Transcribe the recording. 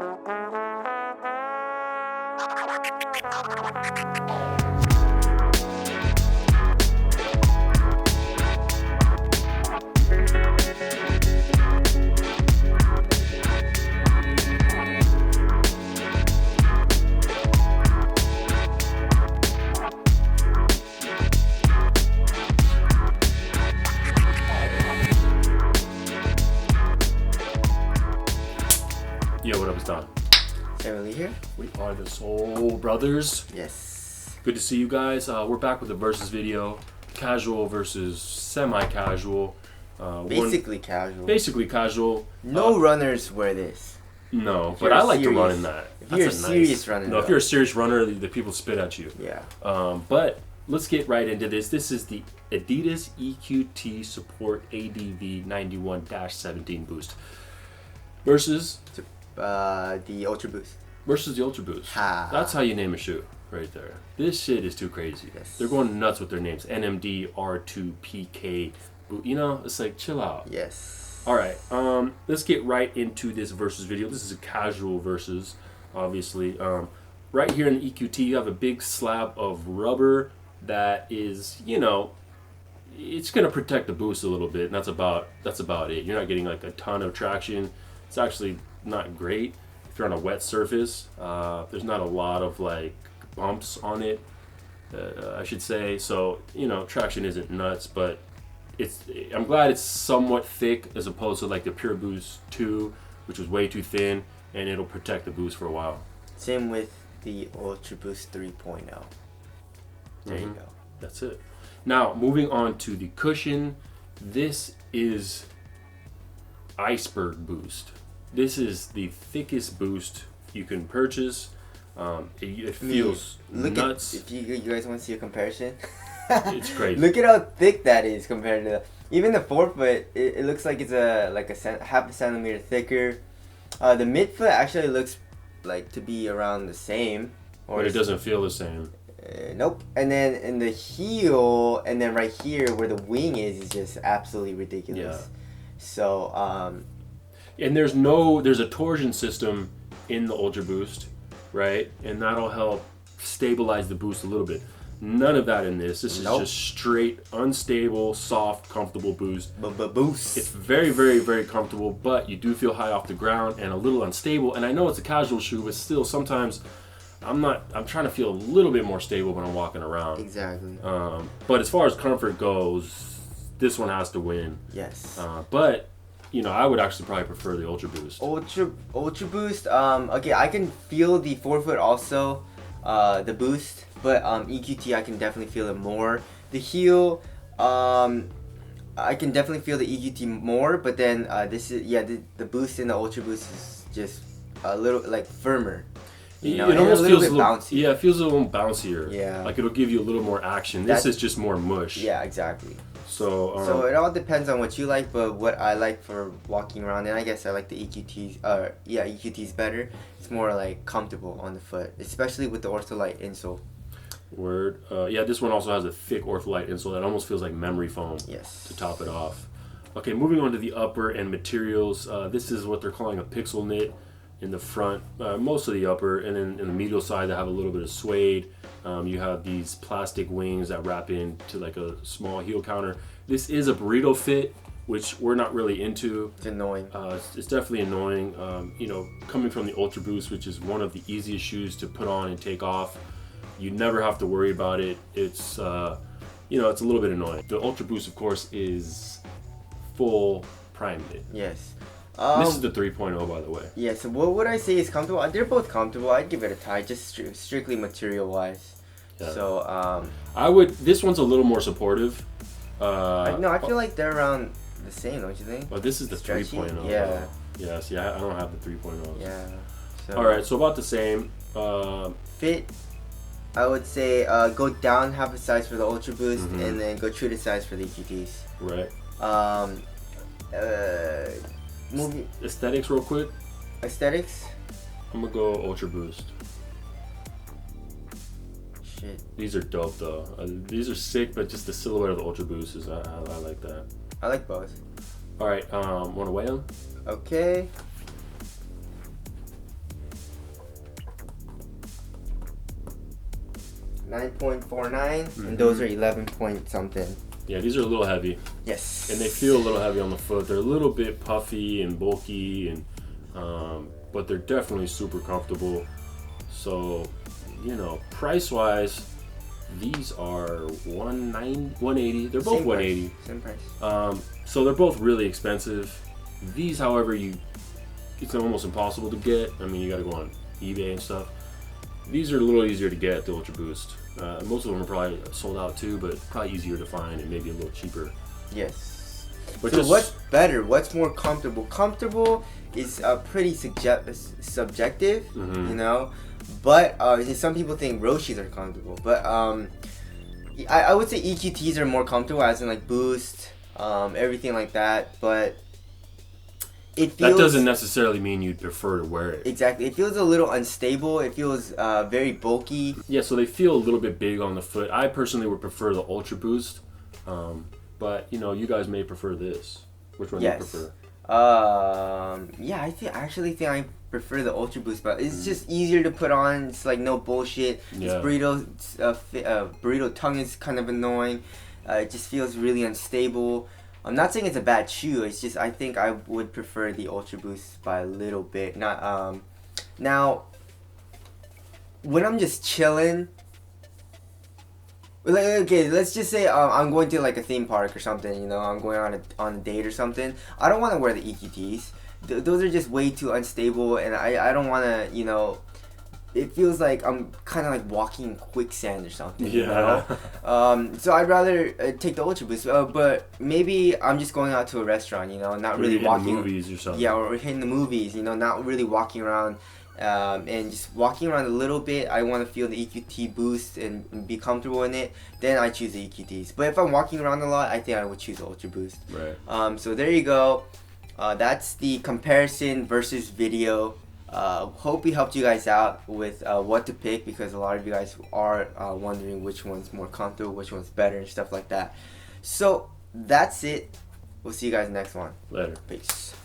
Yo, what up, it's Don. Emily here. We are the Soul Brothers. Yes. Good to see you guys. We're back with a versus video. Casual versus semi-casual. Basically casual. Basically casual. No runners wear this. No, If but you're I like serious- to run in that. If you're a serious runner. No, if you're a serious runner, the people spit at you. Yeah. But let's get right into this. This is the Adidas EQT Support ADV 91-17 Boost versus The Ultra Boost. the Ultra Boost. Ha. That's how you name a shoe right there. This shit is too crazy. Yes. They're going nuts with their names. NMD, R2, PK. You know, it's like, chill out. Yes. All right. Let's get right into this versus video. This is a casual versus, obviously. Right here in the EQT, you have a big slab of rubber that is, you know, it's going to protect the boost a little bit, and that's about it. You're not getting like a ton of traction. It's actually not great if you're on a wet surface. There's not a lot of like bumps on it, I should say. So, you know, traction isn't nuts, but I'm glad it's somewhat thick as opposed to like the Pure Boost 2, which was way too thin, and it'll protect the boost for a while. Same with the Ultra Boost 3.0. There you go. That's it. Now, moving on to the cushion. This is Iceberg Boost. This is the thickest boost you can purchase. It feels nuts. If you guys want to see a comparison, It's crazy. Look at how thick that is compared to even the forefoot. It looks like it's half a centimeter thicker. The midfoot actually looks like to be around the same, But it doesn't feel the same. Nope. And then in the heel, and then right here where the wing is just absolutely ridiculous. Yeah. So And there's a torsion system in the Ultra Boost, right? And that'll help stabilize the boost a little bit. None of that in this. This is just straight, unstable, soft, comfortable boost. Boost. It's very, very, very comfortable, but you do feel high off the ground and a little unstable. And I know it's a casual shoe, but still sometimes I'm trying to feel a little bit more stable when I'm walking around. Exactly. But as far as comfort goes, this one has to win. Yes. But you know, I would actually probably prefer the Ultra Boost. Ultra Boost. Okay, I can feel the forefoot also, the boost, but EQT I can definitely feel it more. The heel, I can definitely feel the EQT more, but then this is the boost in the Ultra Boost is just a little like firmer. You know, it almost a little feels bit bouncy. Yeah, it feels a little bouncier. Yeah. Like it'll give you a little more action. This is just more mush. Yeah, exactly. So it all depends on what you like, but what I like for walking around, and I guess I like the EQTs. EQT's better. It's more like comfortable on the foot, especially with the Ortholite insole. Word. Yeah, this one also has a thick Ortholite insole that almost feels like memory foam. Yes. To top it off. Okay, moving on to the upper and materials. This is what they're calling a pixel knit in the front, most of the upper, and then in the medial side they have a little bit of suede. You have these plastic wings that wrap into like a small heel counter. This is a burrito fit, which we're not really into. It's annoying. It's definitely annoying. You know, coming from the Ultra Boost, which is one of the easiest shoes to put on and take off, you never have to worry about it. It's you know, it's a little bit annoying. The Ultra Boost, of course, is full prime knit. Yes. This is the 3.0, by the way. Yeah, so what would I say is comfortable? They're both comfortable. I'd give it a tie, just strictly material-wise. Yeah. So, I would. This one's a little more supportive. I feel like they're around the same, don't you think? But this is the Stretchy? 3.0. Yeah. Yeah. See, I don't have the 3.0. Yeah. So, All right. So about the same. Fit. I would say go down half a size for the Ultra Boost, and then go true to size for the EQTs. Right. Movie Aesthetics, real quick. aesthetics. I'm gonna go Ultra Boost. Shit. These are dope though. These are sick, but just the silhouette of the Ultra Boost is I like that. I like both. All right. Want to weigh them? Okay. 9.49, and those are 11 point something. Yeah, these are a little heavy. Yes. And they feel a little heavy on the foot. They're a little bit puffy and bulky, and but they're definitely super comfortable. So, you know, price-wise, these are $180. They're both $180. Same price. So they're both really expensive. These, however, it's almost impossible to get. I mean, you got to go on eBay and stuff. These are a little easier to get, the Ultra Boost. Most of them are probably sold out too, but probably easier to find and maybe a little cheaper. Yes. But so what's better? What's more comfortable? Comfortable is pretty subjective, you know. But some people think Roshis are comfortable. But I would say EQTs are more comfortable, as in like Boost, everything like that. But it feels, that doesn't necessarily mean you'd prefer to wear it. Exactly. It feels a little unstable. It feels very bulky. Yeah, so they feel a little bit big on the foot. I personally would prefer the Ultra Boost. But, you know, you guys may prefer this. Which one do you prefer? Yeah, I actually think I prefer the Ultra Boost, but it's just easier to put on. It's like no bullshit. Yeah. This burrito tongue is kind of annoying. It just feels really unstable. I'm not saying it's a bad shoe. It's just I think I would prefer the Ultra Boost by a little bit. Not now. When I'm just chilling, like, okay, let's just say I'm going to like a theme park or something. You know, I'm going on a date or something. I don't want to wear the EQTs. Those are just way too unstable, and I don't want to. You know, it feels like I'm kind of like walking in quicksand or something. Yeah. You know? So I'd rather take the Ultra Boost. But maybe I'm just going out to a restaurant. You know, not really walking. Movies or something. Yeah, or hitting the movies. You know, not really walking around. And just walking around a little bit, I want to feel the EQT boost and be comfortable in it. Then I choose the EQTs. But if I'm walking around a lot, I think I would choose the Ultra Boost. Right. So there you go. That's the comparison versus video. Hope we helped you guys out with what to pick, because a lot of you guys are wondering which one's more comfortable, which one's better, and stuff like that. So that's it. We'll see you guys next one. Later. Peace.